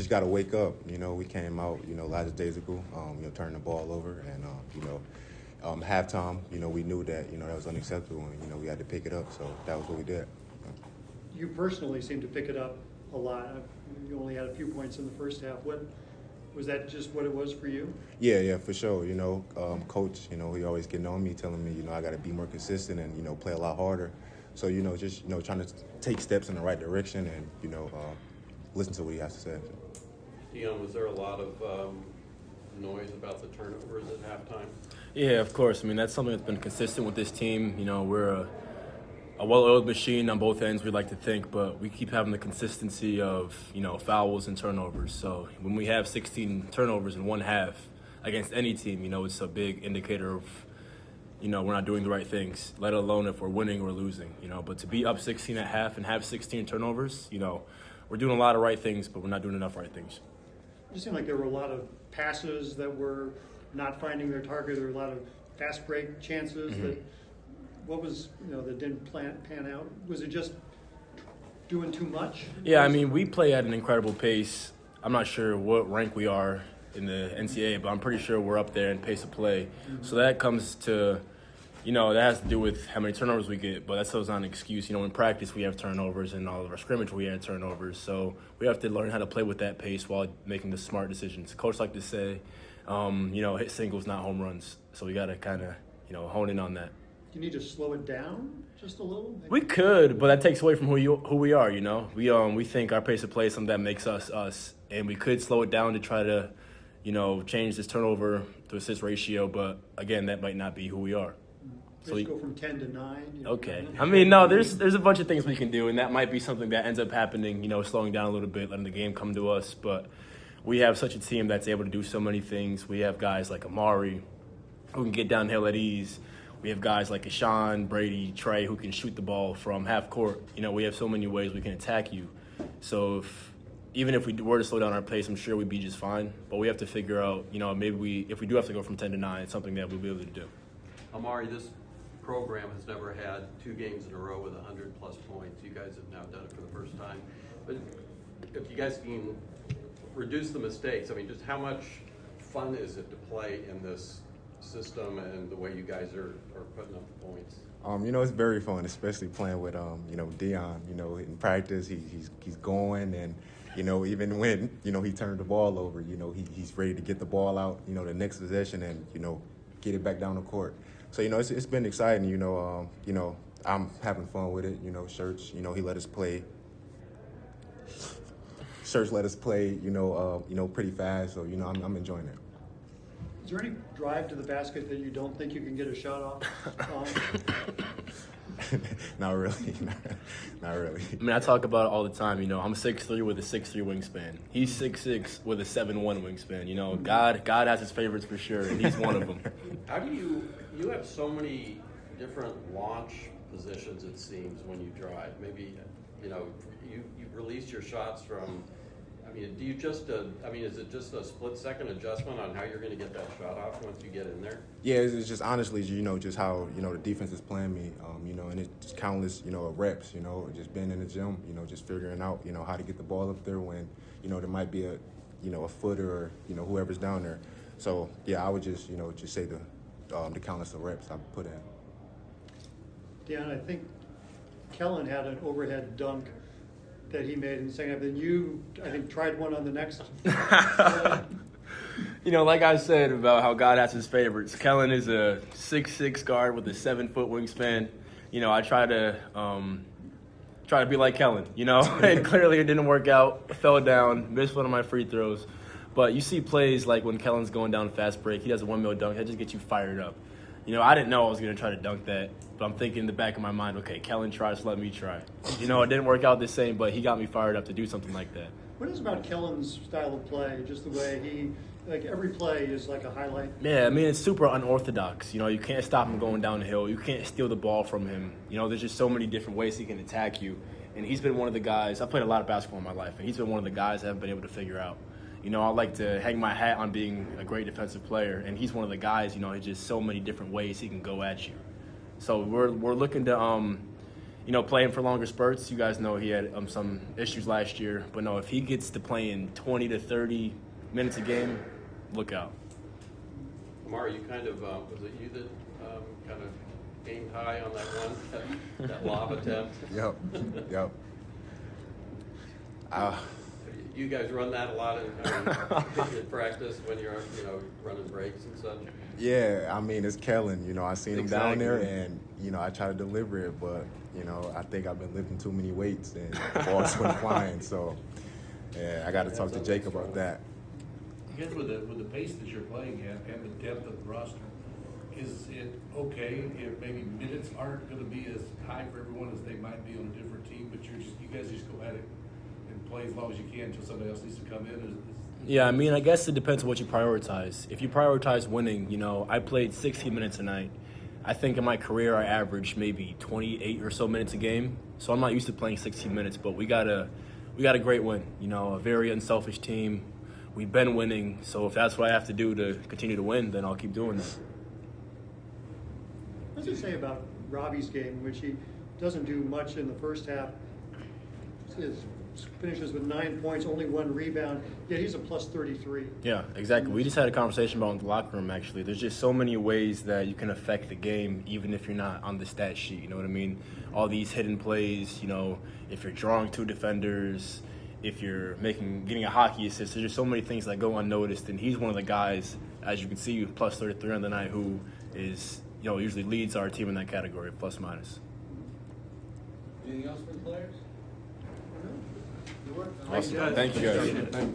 just got to wake up. We came out, last days ago, turning the ball over. And, halftime, we knew that, that was unacceptable. And, we had to pick it up. So that was what we did. You personally seemed to pick it up a lot. You only had a few points in the first half. Was that just what it was for you? Yeah, for sure. Coach, he always getting on me, telling me, I got to be more consistent and, play a lot harder. So, just, trying to take steps in the right direction and, listen to what he has to say. Dioin, was there a lot of noise about the turnovers at halftime? Yeah, of course. I mean, that's something that's been consistent with this team. We're a well-oiled machine on both ends, we like to think, but we keep having the consistency of, fouls and turnovers. So when we have 16 turnovers in one half against any team, it's a big indicator of, we're not doing the right things, let alone if we're winning or losing, But to be up 16 at half and have 16 turnovers, we're doing a lot of right things, but we're not doing enough right things. It seemed like there were a lot of passes that were not finding their target. There were a lot of fast break chances that didn't pan out. Was it just doing too much? Yeah, I mean, we play at an incredible pace. I'm not sure what rank we are in the NCAA, but I'm pretty sure we're up there in pace of play. Mm-hmm. So that comes to, that has to do with how many turnovers we get, but that's not an excuse. In practice we have turnovers, and all of our scrimmage we had turnovers. So we have to learn how to play with that pace while making the smart decisions. Coach like to say, hit singles, not home runs. So we got to kind of, hone in on that. Do you need to slow it down just a little? We could, but that takes away from who we are, We think our pace of play is something that makes us us, and we could slow it down to try to, change this turnover to assist ratio, but again, that might not be who we are. Just go from 10 to 9. Okay. I mean, no, there's a bunch of things we can do, and that might be something that ends up happening, slowing down a little bit, letting the game come to us. But we have such a team that's able to do so many things. We have guys like Amari who can get downhill at ease. We have guys like Ashawn, Brady, Trey who can shoot the ball from half court. We have so many ways we can attack you. So even if we were to slow down our pace, I'm sure we'd be just fine. But we have to figure out, maybe if we do have to go from 10 to 9, it's something that we'll be able to do. Amari, this program has never had 2 games in a row with 100-plus points. You guys have now done it for the first time. But if you guys can reduce the mistakes, I mean, just how much fun is it to play in this system and the way you guys are putting up the points? It's very fun, especially playing with, Dioin. In practice, he's going, and, even when, he turned the ball over, he's ready to get the ball out, the next possession and, get it back down the court. So, it's been exciting, I'm having fun with it, Church, he let us play. Church let us play, pretty fast, so, I'm enjoying it. Is there any drive to the basket that you don't think you can get a shot off? Not really. Not really. I mean, I talk about it all the time. I'm 6'3" with a 6'3" wingspan. He's 6'6" with a 7'1" wingspan. God has his favorites for sure, and he's one of them. How do you have so many different launch positions, it seems, when you drive? Maybe, you release your shots from, do you just, is it just a split-second adjustment on how you're going to get that shot off once you get in there? Yeah, it's just honestly, just how, the defense is playing me, and it's just countless, reps, just being in the gym, just figuring out, how to get the ball up there when, there might be a footer or, whoever's down there. So, yeah, I would just, just say the countless of reps I put in. Dan, I think Kellen had an overhead dunk that he made in the second half. Then you, I think, tried one on the next. Like I said about how God has his favorites, Kellen is a 6'6" guard with a 7-foot wingspan. I try to be like Kellen, and clearly it didn't work out. I fell down, missed one of my free throws. But you see plays like when Kellen's going down fast break, he does a 1-mil dunk, that just gets you fired up. I didn't know I was going to try to dunk that, but I'm thinking in the back of my mind, okay, Kellen tries, let me try. It didn't work out the same, but he got me fired up to do something like that. What is about Kellen's style of play, just the way he, every play is like a highlight? Yeah, it's super unorthodox. You can't stop him going down the hill. You can't steal the ball from him. There's just so many different ways he can attack you. And he's been one of the guys, I've played a lot of basketball in my life, and he's been one of the guys I haven't been able to figure out. I like to hang my hat on being a great defensive player, and he's one of the guys, there's just so many different ways he can go at you. So we're looking to, playing for longer spurts. You guys know he had some issues last year. But no, if he gets to playing 20 to 30 minutes a game, look out. Amari, you kind of, was it you that kind of aimed high on that one, that lob attempt? Yep. You guys run that a lot in practice when you're, running breaks and such? Yeah, I mean, it's Kellen. I seen him down there, Exactly. and, I try to deliver it, but, I think I've been lifting too many weights, and the balls went flying. So, yeah, I got to talk to Jake about that. I guess with the pace that you're playing at and the depth of the roster, is it okay if maybe minutes aren't going to be as high for everyone as they might be on a different team, but you guys just go at it and play as long as you can until somebody else needs to come in? Yeah, I mean, I guess it depends on what you prioritize. If you prioritize winning, I played 16 minutes a night. I think in my career I averaged maybe 28 or so minutes a game. So I'm not used to playing 16 minutes, but we got a great win. A very unselfish team. We've been winning, so if that's what I have to do to continue to win, then I'll keep doing that. What does it say about Robbie's game, in which he doesn't do much in the first half? Finishes with 9 points, only 1 rebound, yet he's a plus 33. Yeah, exactly. We just had a conversation about it in the locker room, actually. There's just so many ways that you can affect the game, even if you're not on the stat sheet, you know what I mean? All these hidden plays, if you're drawing 2 defenders, if you're getting a hockey assist, there's just so many things that go unnoticed, and he's one of the guys, as you can see, plus 33 on the night, who is, usually leads our team in that category, plus minus. Anything else for the players? Awesome. Thank you, guys.